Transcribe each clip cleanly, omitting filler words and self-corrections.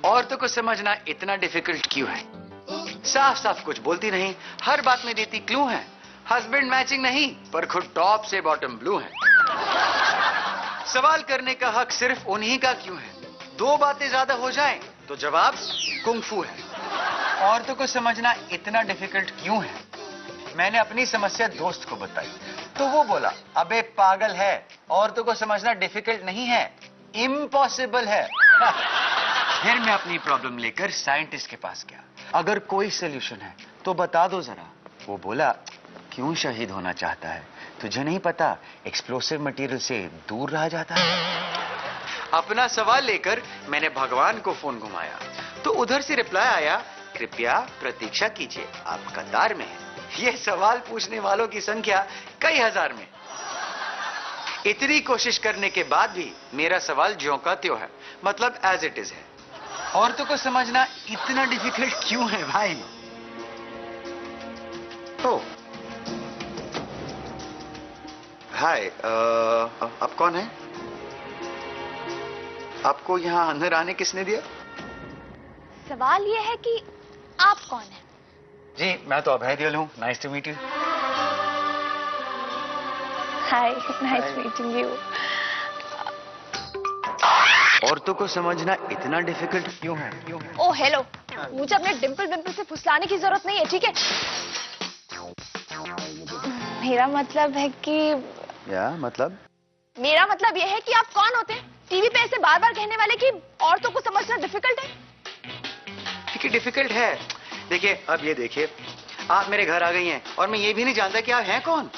औरतों को समझना इतना डिफिकल्ट क्यों है? साफ साफ कुछ बोलती नहीं, हर बात में देती क्लू है। हस्बैंड मैचिंग नहीं, पर खुद टॉप से बॉटम ब्लू है। सवाल करने का हक सिर्फ उन्हीं का क्यों है? दो बातें ज्यादा हो जाएं तो जवाब कुंफू है। औरतों को समझना इतना डिफिकल्ट क्यों है? मैंने अपनी समस्या दोस्त को बताई तो वो बोला, अबे पागल है, औरतों को समझना डिफिकल्ट नहीं है, इम्पॉसिबल है। फिर मैं अपनी प्रॉब्लम लेकर साइंटिस्ट के पास गया। अगर कोई सोल्यूशन है तो बता दो जरा। वो बोला, क्यों शहीद होना चाहता है? तुझे नहीं पता एक्सप्लोसिव मटेरियल से दूर रहा जाता है। अपना सवाल लेकर मैंने भगवान को फोन घुमाया तो उधर से रिप्लाई आया, कृपया प्रतीक्षा कीजिए, आप कतार में हैं। ये सवाल पूछने वालों की संख्या कई हजार में। इतनी कोशिश करने के बाद भी मेरा सवाल ज्यों का त्यों है, मतलब एज इट इज है। औरतों को समझना इतना डिफिकल्ट क्यों है भाई? ओ हाय, आप कौन है? आपको यहाँ अंदर आने किसने दिया? सवाल ये है कि आप कौन हैं? जी, मैं तो अभय दियल हूँ। Nice to meet you. Hi, nice meeting you. औरतों को समझना इतना डिफिकल्ट क्यों है? ओह हेलो, मुझे अपने डिंपल से फुसलाने की जरूरत नहीं है, ठीक है? मेरा मतलब है कि मतलब? मेरा मतलब यह है कि आप कौन होते हैं? टीवी पे ऐसे बार बार कहने वाले कि औरतों को समझना डिफिकल्ट है। ठीक है, डिफिकल्ट है। देखिए, अब ये देखिए, आप मेरे घर आ गई हैं और मैं ये भी नहीं जानता कि आप हैं कौन।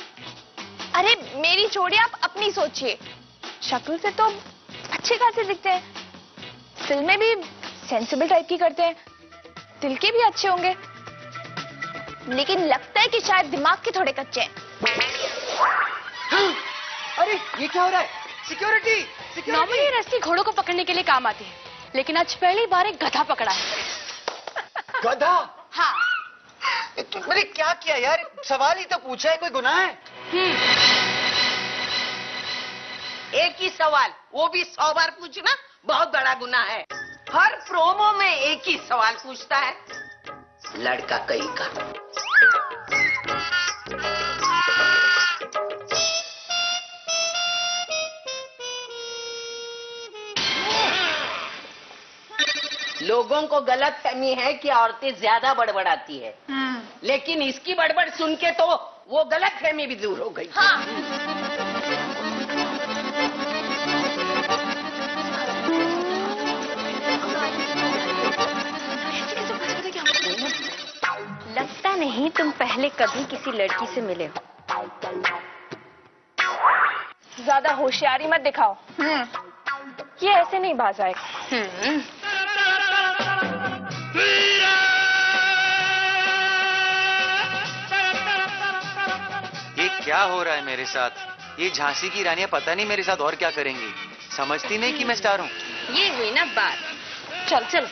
अरे मेरी छोड़िए, आप अपनी सोचिए। शक्ल से तो अच्छे खासे दिखते हैं, फिल्में भी सेंसिबल टाइप की करते हैं, दिल के भी अच्छे होंगे, लेकिन लगता है कि शायद दिमाग के थोड़े कच्चे हैं। अरे ये क्या हो रहा है? सिक्योरिटी! नॉर्मली रस्सी घोड़ों को पकड़ने के लिए काम आती है, लेकिन आज पहली बार एक गधा पकड़ा है। गधा? हाँ। मैंने क्या किया यार? सवाल ही तो पूछा है, कोई गुनाह है? एक ही सवाल, वो भी 100 बार पूछना बहुत बड़ा गुनाह है। हर प्रोमो में एक ही सवाल पूछता है, लड़का कहीं का। लोगों को गलत फहमी है कि औरतें ज्यादा बड़बड़ाती है, लेकिन इसकी बड़बड़ सुन के तो वो गलत फहमी भी दूर हो गई। हाँ। लगता नहीं तुम पहले कभी किसी लड़की से मिले हो। ज्यादा होशियारी मत दिखाओ। ये ऐसे नहीं बाज आएगा। ये क्या हो रहा है मेरे साथ? ये झांसी की रानियां पता नहीं मेरे साथ और क्या करेंगी। समझती नहीं कि मैं स्टार हूँ। ये हुई ना बात। चल चल।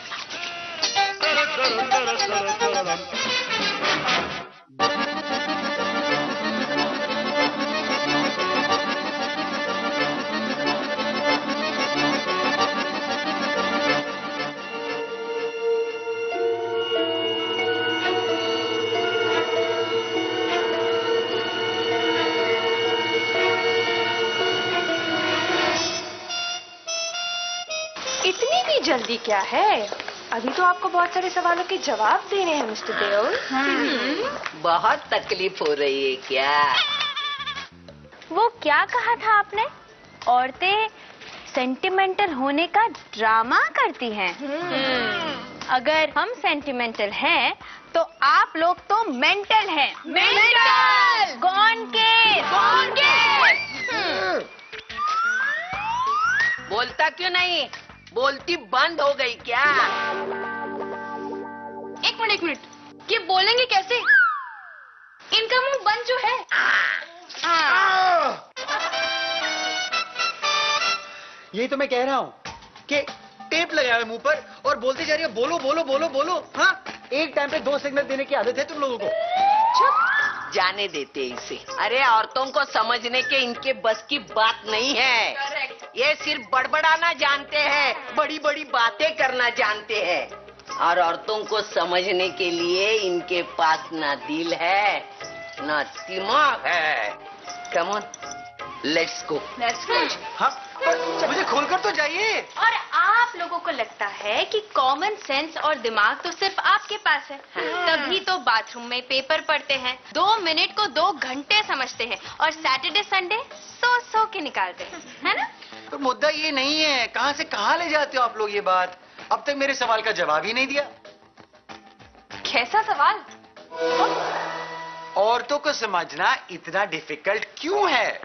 इतनी भी जल्दी क्या है? अभी तो आपको बहुत सारे सवालों के जवाब देने हैं मिस्टर देओल। बहुत तकलीफ हो रही है क्या? वो क्या कहा था आपने? औरतें सेंटिमेंटल होने का ड्रामा करती हैं। अगर हम सेंटिमेंटल हैं, तो आप लोग तो मेंटल हैं। मेंटल! कौन के? बोलता क्यों नहीं? बोलती बंद हो गई क्या? एक मिनट, ये बोलेंगे कैसे? इनका मुंह बंद जो है। यही तो मैं कह रहा हूँ कि टेप लगाया है मुंह पर और बोलती जा रही है, बोलो बोलो बोलो बोलो। हाँ, एक टाइम पे 2 सिग्नल देने की आदत है तुम लोगों को। चुप। जाने देते इसे। अरे औरतों को समझने के इनके बस की बात नहीं है। ये सिर्फ बड़बड़ाना जानते हैं, बड़ी बड़ी बातें करना जानते हैं। और औरतों को समझने के लिए इनके पास ना दिल है ना दिमाग है। Come on, let's go. हाँ, पर मुझे खोलकर तो जाइए। और आप लोगों को लगता है कि कॉमन सेंस और दिमाग तो सिर्फ आपके पास है, तभी तो बाथरूम में पेपर पढ़ते हैं, 2 मिनट को 2 घंटे समझते हैं और सैटरडे संडे सो के निकालते हैं, है ना? तो मुद्दा ये नहीं है, कहां से कहां ले जाते हो आप लोग ये बात। अब तक मेरे सवाल का जवाब ही नहीं दिया। कैसा सवाल? औरतों को समझना इतना डिफिकल्ट क्यों है?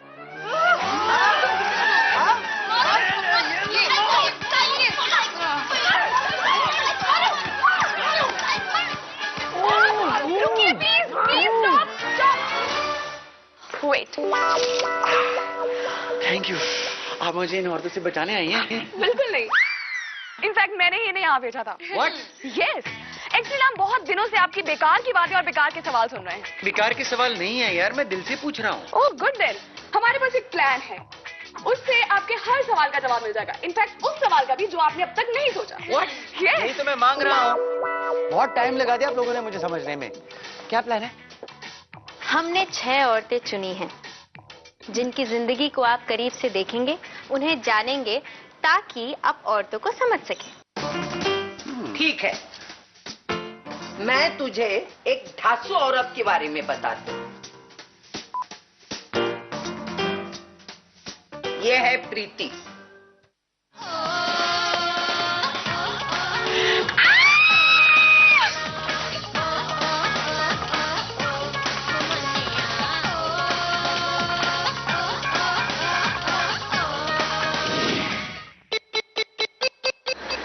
Wait, thank you. आप मुझे इन औरतों से बचाने आई हैं? बिल्कुल नहीं। इनफैक्ट मैंने इन्हें यहाँ भेजा था। What? यस, एक्चुअली हम बहुत दिनों से आपकी बेकार की बातें और बेकार के सवाल सुन रहे हैं। बेकार के सवाल नहीं है यार, मैं दिल से पूछ रहा हूँ। ओह गुड देन, हमारे पास एक प्लान है, उससे आपके हर सवाल का जवाब मिल जाएगा। इनफैक्ट उस सवाल का भी जो आपने अब तक नहीं सोचा। What? Yes. यही तो मैं मांग रहा हूँ। बहुत टाइम लगा दिया आप लोगों ने मुझे समझने में। क्या प्लान है? हमने 6 औरतें चुनी हैं, जिनकी जिंदगी को आप करीब से देखेंगे, उन्हें जानेंगे, ताकि आप औरतों को समझ सकें। ठीक है, मैं तुझे एक ढासू औरत के बारे में बताती हूँ। ये है प्रीति।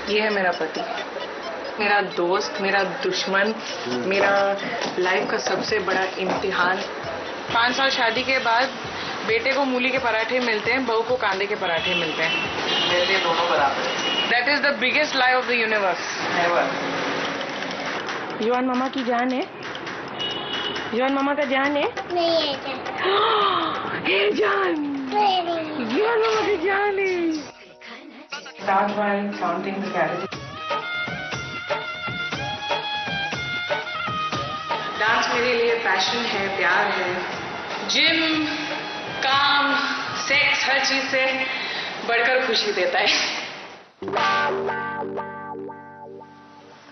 ये है मेरा पति, मेरा दोस्त, मेरा दुश्मन, मेरा लाइफ का सबसे बड़ा इम्तिहान। 5 साल शादी के बाद बेटे को मूली के पराठे मिलते हैं, बहू को कांदे के पराठे मिलते हैं। मेरे लिए दोनों बराबर है। That is the biggest lie of the universe. युवान मामा की जान है, युवान मामा का जान है। नहीं है क्या? ये जान, युवान मामा की जान है। Start by counting the calories. Dance मेरे लिए पैशन है, प्यार है। जिम, काम, सेक्स, हर चीज से बढ़कर खुशी देता है।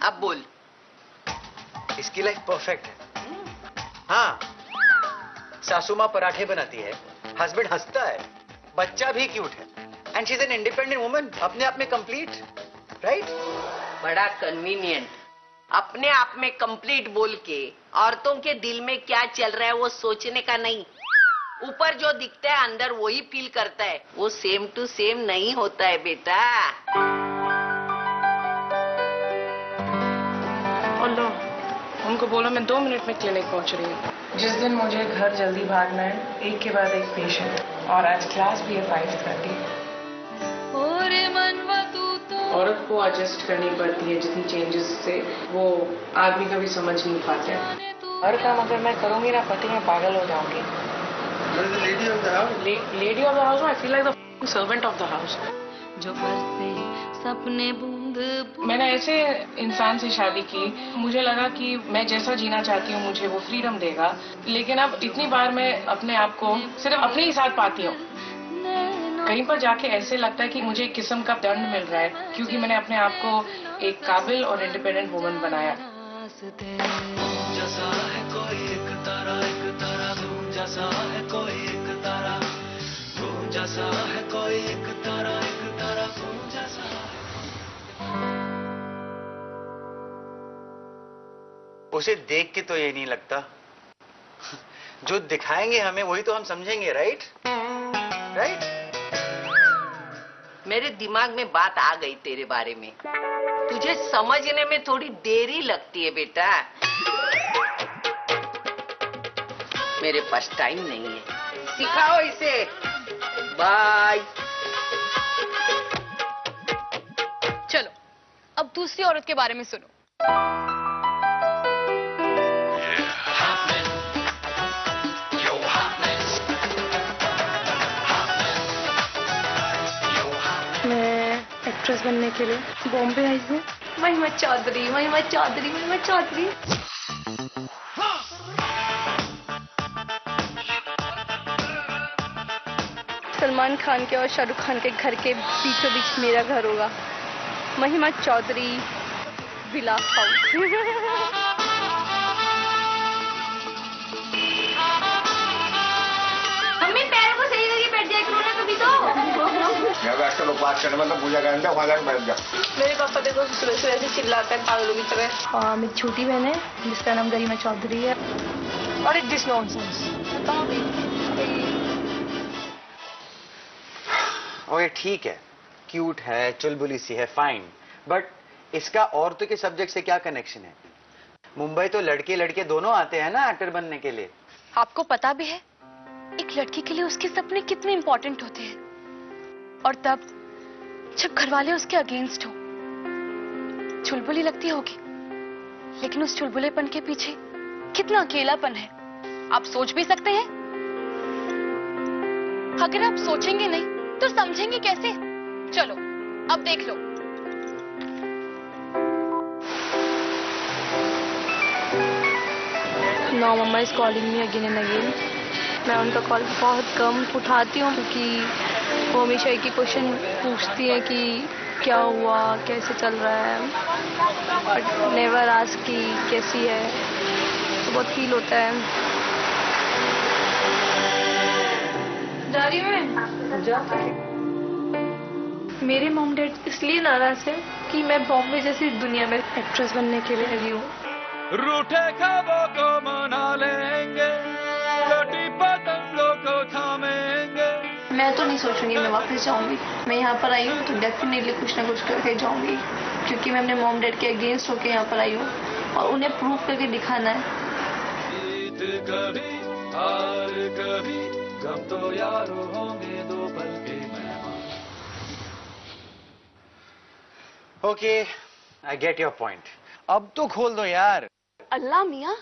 अब बोल। इसकी लाइफ परफेक्ट है। हाँ, सासू माँ पराठे बनाती है, हस्बैंड हंसता है, बच्चा भी क्यूट है, and she is an independent woman, अपने आप में कंप्लीट, राइट? बड़ा कन्वीनियंट। अपने आप में कंप्लीट बोल के औरतों के दिल में क्या चल रहा है वो सोचने का नहीं। ऊपर जो दिखता है अंदर वही फील करता है, वो सेम टू सेम नहीं होता है बेटा। और लो, उनको बोलो मैं 2 मिनट में क्लिनिक पहुंच रही हूँ। जिस दिन मुझे घर जल्दी भागना है, एक के बाद एक पेशेंट, और आज क्लास भी है 5:30। औरत को एडजस्ट करनी पड़ती है जितनी चेंजेस से वो आदमी कभी समझ नहीं पाते। हर काम अगर मैं करूंगी ना पति, मैं पागल हो जाऊंगी। Lady of the house, I feel like the servant of the house. जो सपने बूंद। मैंने ऐसे इंसान से शादी की, मुझे लगा कि मैं जैसा जीना चाहती हूँ मुझे वो फ्रीडम देगा, लेकिन अब इतनी बार मैं अपने आप को सिर्फ अपने ही साथ पाती हूँ। कहीं पर जाके ऐसे लगता है कि मुझे एक किस्म का दंड मिल रहा है, क्योंकि मैंने अपने आप को एक काबिल और इंडिपेंडेंट वुमन बनाया। उसे देख के तो ये नहीं लगता, जो दिखाएंगे हमें वही तो हम समझेंगे, राइट? राइट? मेरे दिमाग में बात आ गई तेरे बारे में। तुझे समझने में थोड़ी देरी लगती है बेटा। मेरे पास टाइम नहीं है, सिखाओ इसे। बाय। चलो, अब दूसरी औरत के बारे में सुनो। एक्ट्रेस बनने के लिए बॉम्बे आई हूँ। महिमा चौधरी, महिमा चौधरी, महिमा चौधरी। सलमान खान के और शाहरुख खान के घर के बीचों बीच मेरा घर होगा। महिमा चौधरी विला हाउस। मम्मी पैरों को सही जगह बैठ जाए करो ना कभी तो। आजकल लोग बात करने मतलब पूजा करने वहां जाकर बैठ जा। मेरे पापा देखो सुबह से ऐसे चिल्लाते हैं पागलों की तरह। हाँ, मेरी छोटी बहन है जिसका नाम गरिमा चौधरी है। और इट दिस नॉनसेंस। ओए ठीक है, क्यूट है, चुलबुली सी है, फाइन, बट इसका औरतों के सब्जेक्ट से क्या कनेक्शन है? मुंबई तो लड़के लड़के दोनों आते हैं ना एक्टर बनने के लिए। आपको पता भी है एक लड़की के लिए उसके सपने कितने इंपॉर्टेंट होते हैं, और तब जब घरवाले उसके अगेंस्ट हो। चुलबुली लगती होगी, लेकिन उस चुलबुलेपन के पीछे कितना अकेलापन है, आप सोच भी सकते हैं? अगर आप सोचेंगे नहीं तो समझेंगे कैसे? चलो अब देख लो। No mama is calling me again and again. मैं उनका कॉल बहुत कम उठाती हूँ क्योंकि वो हमेशा एक ही क्वेश्चन पूछती है कि क्या हुआ, कैसे चल रहा है, बट नेवर आस्क कि कैसी है। तो बहुत फील होता है। जा रही हूँ मैं। मेरे मॉम डैड इसलिए नाराज है कि मैं बॉम्बे जैसी दुनिया में एक्ट्रेस बनने के लिए आई हूँ। रूठे ख्वाबों को मना लेंगे, कटी पतंगों को थामेंगे। मैं तो नहीं सोच रही मैं वापस जाऊंगी। मैं यहाँ पर आई हूँ तो डेफिनेटली कुछ ना कुछ करके जाऊंगी, क्योंकि मैं अपने मॉम डैड के अगेंस्ट होके यहाँ पर आई हूँ और उन्हें प्रूव करके दिखाना है। जीत कभी हार कभी, गम तो यारो होंगे दो पल के मेहमान। Okay, I get your point. अब तो खोल दो यार। अल्लाह मियाँ,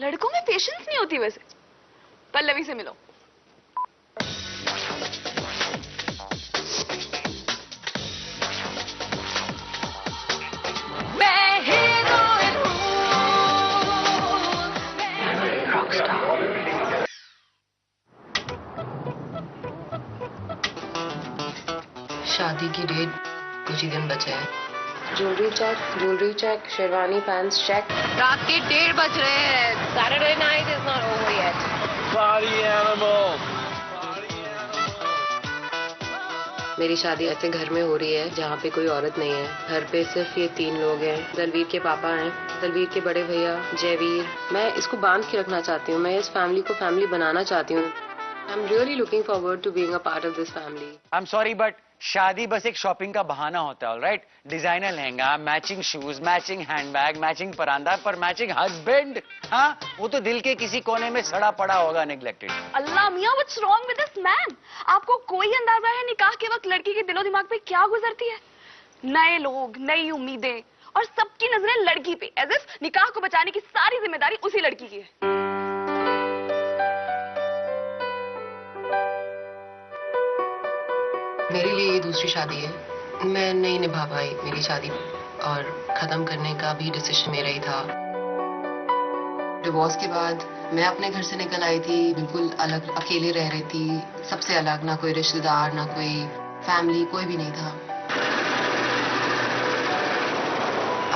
लड़कों में पेशेंस नहीं होती वैसे। पल्लवी से मिलो। शादी की डेट कुछ ही दिन बचे हैं। Jewellery check, sherwani pants check. रात के 1:30 बज रहे हैं। Saturday night is not over yet. Party animal. मेरी शादी ऐसे घर में हो रही है जहाँ पे कोई औरत नहीं है। घर पे सिर्फ ये 3 लोग हैं। दलवीर के पापा हैं, दलवीर के बड़े भैया जयवीर। मैं इसको बांध के रखना चाहती हूँ। मैं इस फैमिली को फैमिली बनाना चाहती हूँ। I'm really looking forward to being a part of this family. I'm sorry, but शादी बस एक शॉपिंग का बहाना होता है, alright? Designer lehenga, matching shoes, matching handbag, matching परांदा, पर मैचिंग हस्बैंड, हाँ, वो तो दिल के किसी कोने में सड़ा पड़ा होगा, नेग्लेक्टेड। अल्लाह मियाँ, what's wrong with this man? आपको कोई अंदाजा है निकाह के वक्त लड़की के दिलो दिमाग पे क्या गुजरती है? नए लोग, नई उम्मीदें, और सबकी नजरें लड़की पे, एज इफ निकाह को बचाने की सारी जिम्मेदारी उसी लड़की की है। मेरे लिए ये दूसरी शादी है। मैं नहीं निभा पाई मेरी शादी, और खत्म करने का भी डिसीजन मेरा ही था। डिवोर्स के बाद मैं अपने घर से निकल आई थी, बिल्कुल अलग, अकेले रह रही थी, सबसे अलग। ना कोई रिश्तेदार, ना कोई फैमिली, कोई भी नहीं था।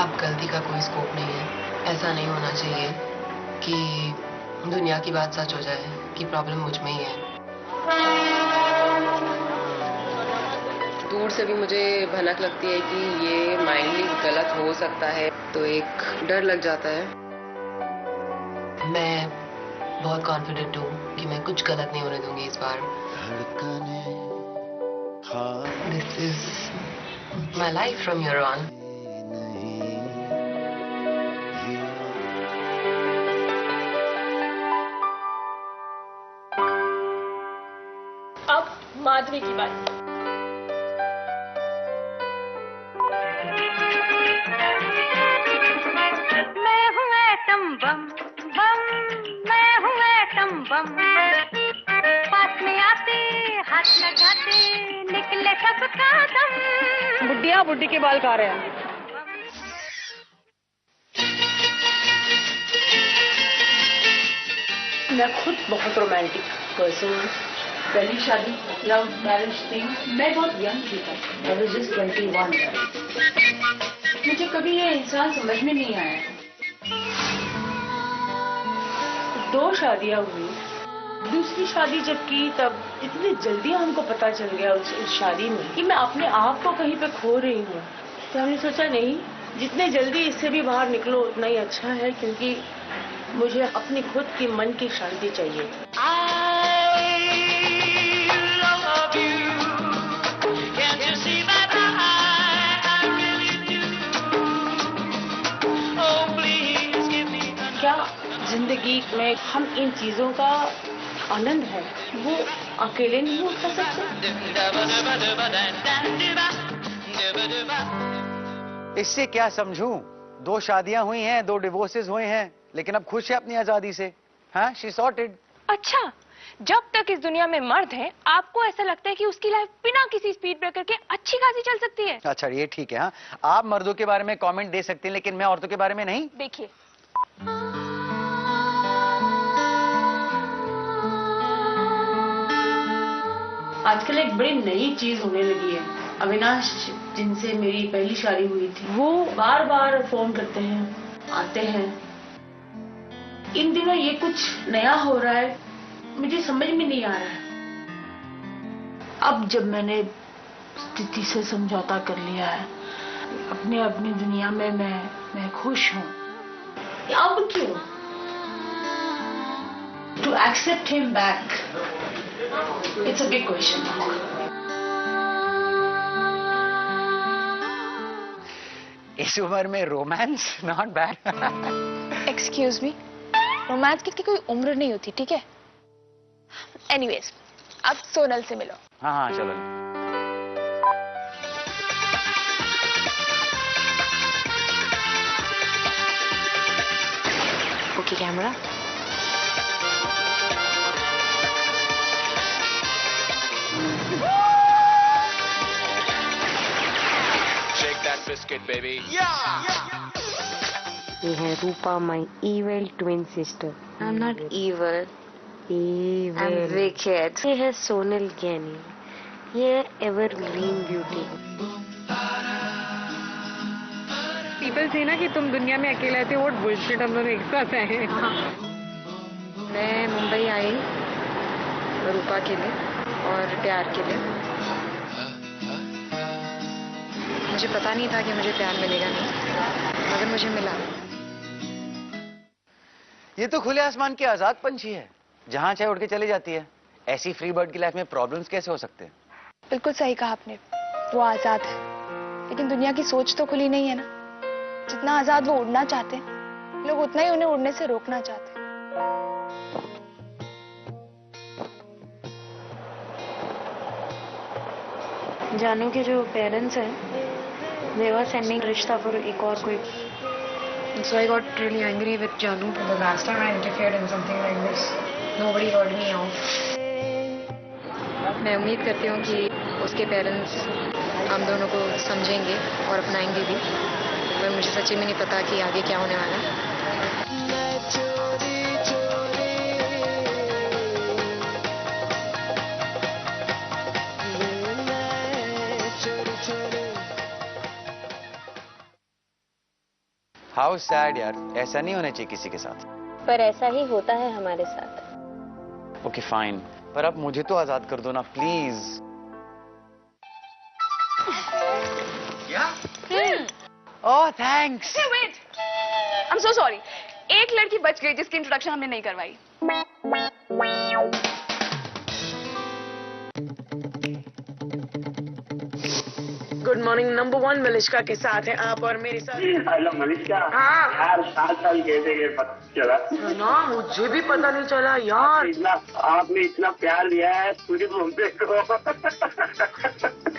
अब गलती का कोई स्कोप नहीं है। ऐसा नहीं होना चाहिए कि दुनिया की बात सच हो जाए कि प्रॉब्लम मुझ में ही है। दूर से भी मुझे भनक लगती है कि ये माइंडली गलत हो सकता है, तो एक डर लग जाता है। मैं बहुत कॉन्फिडेंट हूँ कि मैं कुछ गलत नहीं होने दूंगी इस बार। This is my life from here on. अब माधवी की बात। बम बम, मैं हूँ एटम बम, पास में आते हाथ लगाते निकले सबका दम। बुढ़िया बुढ़ी के बाल खा रहे हैं। मैं खुद बहुत रोमांटिक पर्सन हूँ। पहली शादी लव मैरिज थी, मैं बहुत यंग थी तब, I was just 21। मुझे कभी ये इंसान समझ में नहीं आया। 2 शादियां हुई, दूसरी शादी जब की तब इतनी जल्दी हमको पता चल गया उस शादी में कि मैं अपने आप को कहीं पे खो रही हूँ। तो हमने सोचा नहीं, जितने जल्दी इससे भी बाहर निकलो उतना ही अच्छा है, क्योंकि मुझे अपनी खुद की मन की शांति चाहिए। क्या जिंदगी में हम इन चीजों का आनंद है वो अकेले नहीं उठा सकते? इससे क्या समझूं? 2 शादियां हुई हैं, 2 डिवोर्सेस हुए हैं, लेकिन अब खुश है अपनी आजादी से। हाँ, शी सॉर्टेड। अच्छा, जब तक इस दुनिया में मर्द है, आपको ऐसा लगता है कि उसकी लाइफ बिना किसी स्पीड ब्रेकर के अच्छी खासी चल सकती है? अच्छा, ये ठीक है। हाँ, आप मर्दों के बारे में कमेंट दे सकते हैं, लेकिन मैं औरतों के बारे में नहीं। देखिए, आजकल एक बड़ी नई चीज होने लगी है। अविनाश जिनसे मेरी पहली शादी हुई थी, वो बार बार फोन करते हैं, आते हैं। इन दिनों ये कुछ नया हो रहा है, मुझे समझ में नहीं आ रहा है। अब जब मैंने स्थिति से समझौता कर लिया है, अपनी दुनिया में मैं खुश हूँ। अब क्यों? To accept him back, it's a big question mark. इस उम्र में romance not bad. Excuse me, romance की कोई उम्र नहीं होती, ठीक है? एनीवेज, अब सोनल से मिलो। हाँ हाँ, चलो। Okay camera. Shake that biscuit, baby. ये है रूपा, my evil twin sister. I'm not evil. Evil. I'm wicked. ये है सोनल ज्ञानी, ये है evergreen beauty. पीपल से ना कि तुम दुनिया में अकेले थे, व्हाट बुलशिट, हम दोनों एक साथ आए हैं। मैं मुंबई आई रूपा के लिए और प्यार के लिए। मुझे पता नहीं था कि मुझे प्यार मिलेगा नहीं, मगर मुझे मिला। ये तो खुले आसमान की आजाद पंछी है, जहां चाहे उड़ के चली जाती है। ऐसी फ्री बर्ड की लाइफ में प्रॉब्लम्स कैसे हो सकते हैं? बिल्कुल सही कहा आपने, वो आजाद है, लेकिन दुनिया की सोच तो खुली नहीं है ना। जितना आजाद वो उड़ना चाहते हैं, लोग उतना ही उन्हें उड़ने से रोकना चाहते हैं। जानू के जो पेरेंट्स हैं, they were sending रिश्ता for एक और कोई। So I got really angry with Janu. The last time I interfered in something like this, nobody heard me out. मैं उम्मीद करती हूँ कि उसके पेरेंट्स हम दोनों को समझेंगे और अपनाएंगे भी, पर मुझे सच्ची में नहीं पता कि आगे क्या होने वाला है। हाउ सैड यार, ऐसा नहीं होना चाहिए किसी के साथ। पर ऐसा ही होता है हमारे साथ। ओके फाइन, पर अब मुझे तो आजाद कर दो ना please. Oh thanks. Wait, I am so sorry. एक लड़की बच गई जिसकी इंट्रोडक्शन हमने नहीं करवाई। गुड मॉर्निंग नंबर 1 मलिश्का के साथ हैं आप और मेरे साथ। हेलो मलिश्का। हाँ यार 7 साल कैसे गए पता चला? ना, मुझे भी पता नहीं चला यार। आपने इतना प्यार दिया है पूरी मुंबई को।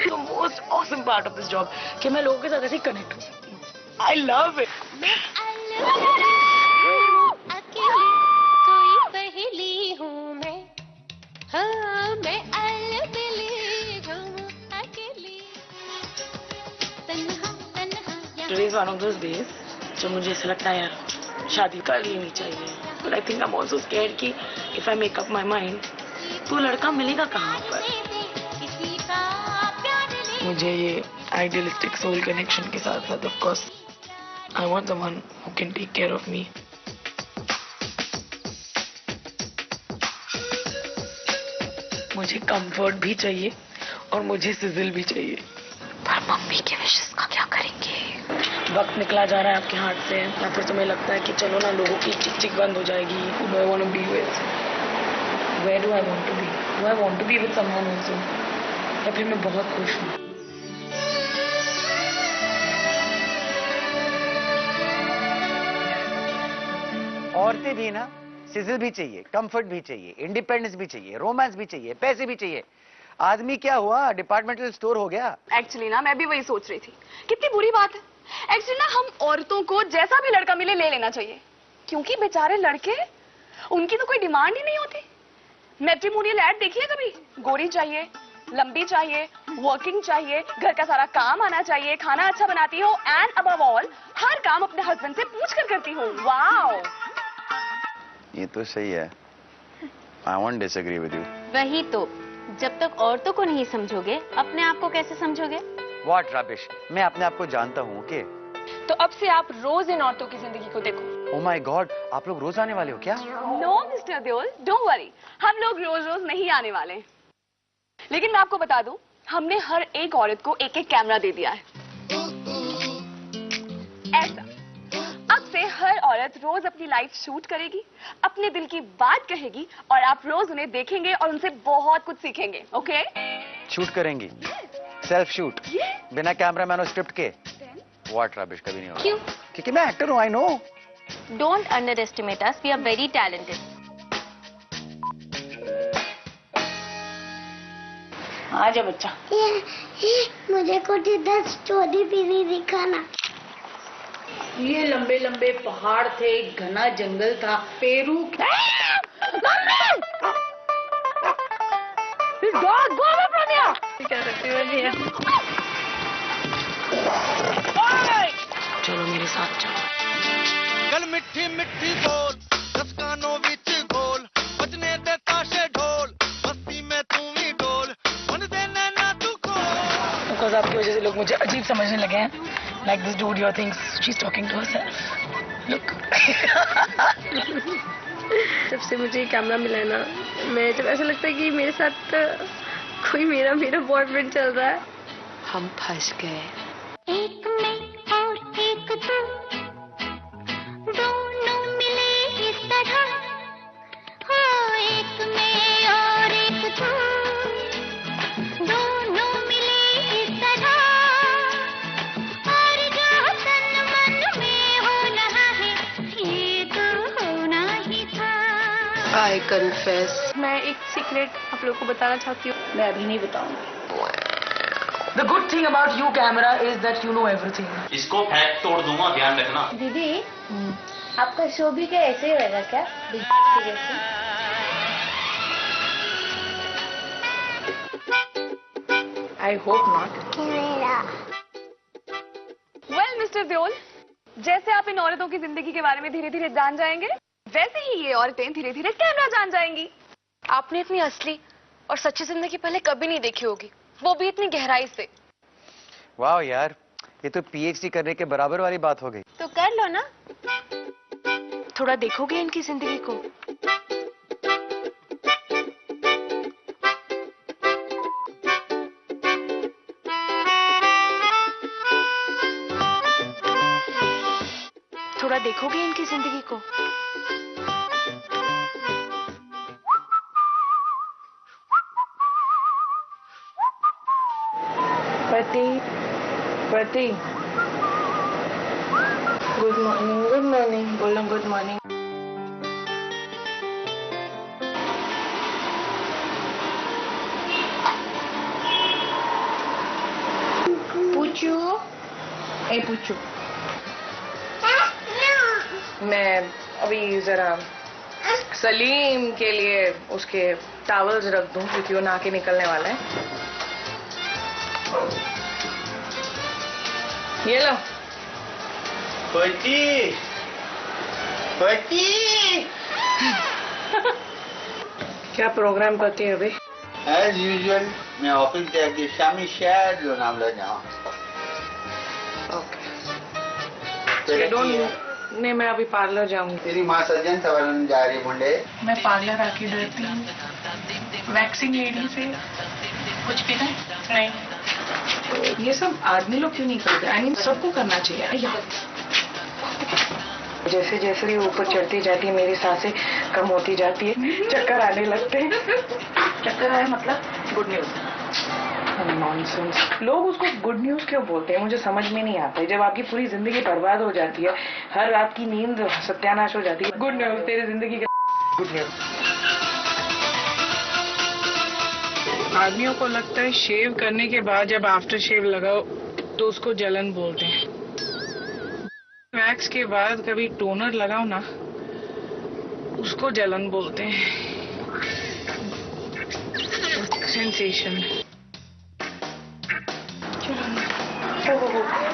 The most awesome part of this job कि मैं लोगों के साथ ऐसे कनेक्ट हूँ। I love it. अकेली कोई पहेली हूँ मैं, हाँ मैं अलबेली today is one of those days जब मुझे ऐसा लगता है यार शादी कर लेनी चाहिए. But I think I am also scared कि if I make up my mind तो लड़का मिलेगा कहाँ पर. मुझे ये आइडियलिस्टिक सोल कनेक्शन के साथ साथ of course I want someone who can take care of me. मुझे कंफर्ट भी चाहिए और मुझे सिजिल भी चाहिए. पर मम्मी के विशेस का क्या करेंगे? वक्त निकला जा रहा है आपके हाथ से या फिर तुम्हें लगता है कि चलो ना लोगों की चिक चिक बंद हो जाएगी. Who do I want to be with? Where do I want to be? Do I want to be with someone also? या फिर मैं बहुत खुश हूँ. औरतें भी ना सिजिल भी चाहिए, कंफर्ट भी चाहिए, इंडिपेंडेंस भी चाहिए, रोमांस भी चाहिए, पैसे भी चाहिए. आदमी क्या हुआ, डिपार्टमेंटल स्टोर हो गया. एक्चुअली ना मैं भी वही सोच रही थी. कितनी बुरी बात है. एक्चुअली ना हम औरतों को जैसा भी लड़का मिले ले लेना चाहिए, क्योंकि बेचारे लड़के उनकी तो कोई डिमांड ही नहीं होती. मैट्रिमोनियल ऐड देखिए कभी. गोरी चाहिए, लंबी चाहिए, वर्किंग चाहिए, घर का सारा काम आना चाहिए, खाना अच्छा बनाती हो एंड अबव ऑल हर काम अपने हस्बैंड से पूछ कर करती हो. वाओ, ये तो सही है. I won't disagree with you. वही तो, जब तक औरतों को नहीं समझोगे अपने आप को कैसे समझोगे? What rubbish. मैं अपने आप को जानता हूँ. ओके. तो अब से आप रोज इन औरतों की जिंदगी को देखो. ओ माय गॉड, आप लोग रोज आने वाले हो क्या? No mister Deol, don't worry, हम लोग रोज रोज नहीं आने वाले. लेकिन मैं आपको बता दूं, हमने हर एक औरत को एक एक कैमरा दे दिया है. ऐसा अब से हर औरत रोज अपनी लाइफ शूट करेगी, अपने दिल की बात कहेगी और आप रोज उन्हें देखेंगे और उनसे बहुत कुछ सीखेंगे. ओके? शूट करेंगी? सेल्फ शूट बिना कैमरामैन और स्क्रिप्ट के? व्हाट रबिश, कभी नहीं होगा. क्यों? क्योंकि मैं एक्टर हूँ. I know. Don't underestimate us, we are very talented. आ जा बच्चा. मुझे कुछ इधर स्टोरी भी नहीं दिखाना. ये लंबे लंबे पहाड़ थे, घना जंगल था, पेरू. क्या करती हो? चलो मेरे साथ चलो. गल मिठी मिठी बोल, दस कानों विच गोल, बजने दे ताशे ढोल, मस्ती में तू भी डोल, मन दे नैना तू खोल. बिकॉज आपकी वजह से लोग मुझे अजीब समझने लगे हैं. Like this dude, your thinks she's talking to herself. Look. जब से मुझे कैमरा मिला है ना, मैं जब ऐसा लगता है कि मेरे साथ कोई मेरा बॉयफ्रेंड चल रहा है. हम फंस गए. एक मैं और एक तू, दोनों मिले इस तरह. हो एक मैं और एक तू, दोनों मिले इस तरह. और जो तन मन में हो रहा है, ये तो होना ही था. I confess. मैं एक सीक्रेट आप लोगों को बताना चाहती हूँ. मैं अभी नहीं बताऊंगी. The good thing about you camera is that you know everything. इसको फैक तोड़ दूंगा, ध्यान रखना. दीदी, आपका शो भी क्या ऐसे ही होगा क्या? I hope not. Well mister Deol, जैसे आप इन औरतों की जिंदगी के बारे में धीरे धीरे जान जाएंगे, वैसे ही ये औरतें धीरे धीरे कैमरा जान जाएंगी. आपने अपनी असली और सच्ची जिंदगी पहले कभी नहीं देखी होगी, वो भी इतनी गहराई से. वाह यार, ये तो पीएचडी करने के बराबर वाली बात हो गई. तो कर लो ना. थोड़ा देखोगे इनकी जिंदगी को? थोड़ा देखोगे इनकी जिंदगी को? प्रति, गुड मॉर्निंग. बोलो गुड मॉर्निंग. पूछू, ए पूछू. मैं अभी जरा सलीम के लिए उसके टॉवल्स रख दूं क्योंकि वो नहा के निकलने वाला है. ये लो, पति पति क्या प्रोग्राम करती है अभी? एज यूजुअल मैं ऑफिस जाके शामी शायद लोनावला जाऊँ। नहीं, मैं अभी पार्लर जाऊंगी। तेरी माँ सज्जन सवालन जा रही मुंडे। मैं पार्लर आके डरती हूँ वैक्सिंग लेडी से। कुछ भी नहीं। तो ये सब आदमी लोग क्यों नहीं करते? आई मीन सबको करना चाहिए। जैसे जैसे ये ऊपर चढ़ती जाती है मेरी सांसें कम होती जाती है, चक्कर आने लगते हैं। चक्कर आया मतलब गुड न्यूज। नॉनसेंस। लोग उसको गुड न्यूज क्यों बोलते हैं मुझे समझ में नहीं आता है। जब आपकी पूरी जिंदगी बर्बाद हो जाती है, हर रात की नींद सत्यानाश हो जाती है, गुड न्यूज तेरी जिंदगी का गुड न्यूज। आदमियों को लगता है शेव करने के बाद जब आफ्टर शेव लगाओ तो उसको जलन बोलते हैं। वैक्स के बाद कभी टोनर लगाओ ना, उसको जलन बोलते हैं। सेंसेशन।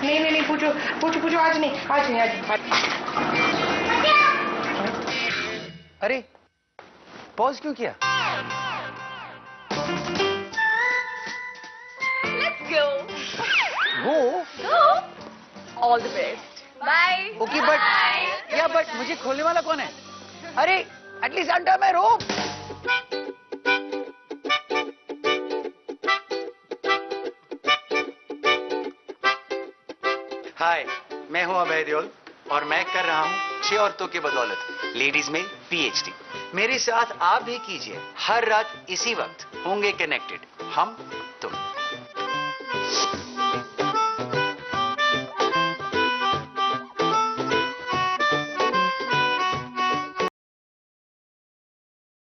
नहीं पूछो आज नहीं। अरे पॉज क्यों किया? Let's go. वो All the best. Bye. Okay but मुझे खोलने वाला कौन है? अरे एटलीस्ट अंडर माय रोप। हाय, मैं हूं अभय देओल और मैं कर रहा हूं 6 औरतों की बदौलत लेडीज में पीएचडी। मेरे साथ आप भी कीजिए। हर रात इसी वक्त होंगे कनेक्टेड हम तुम।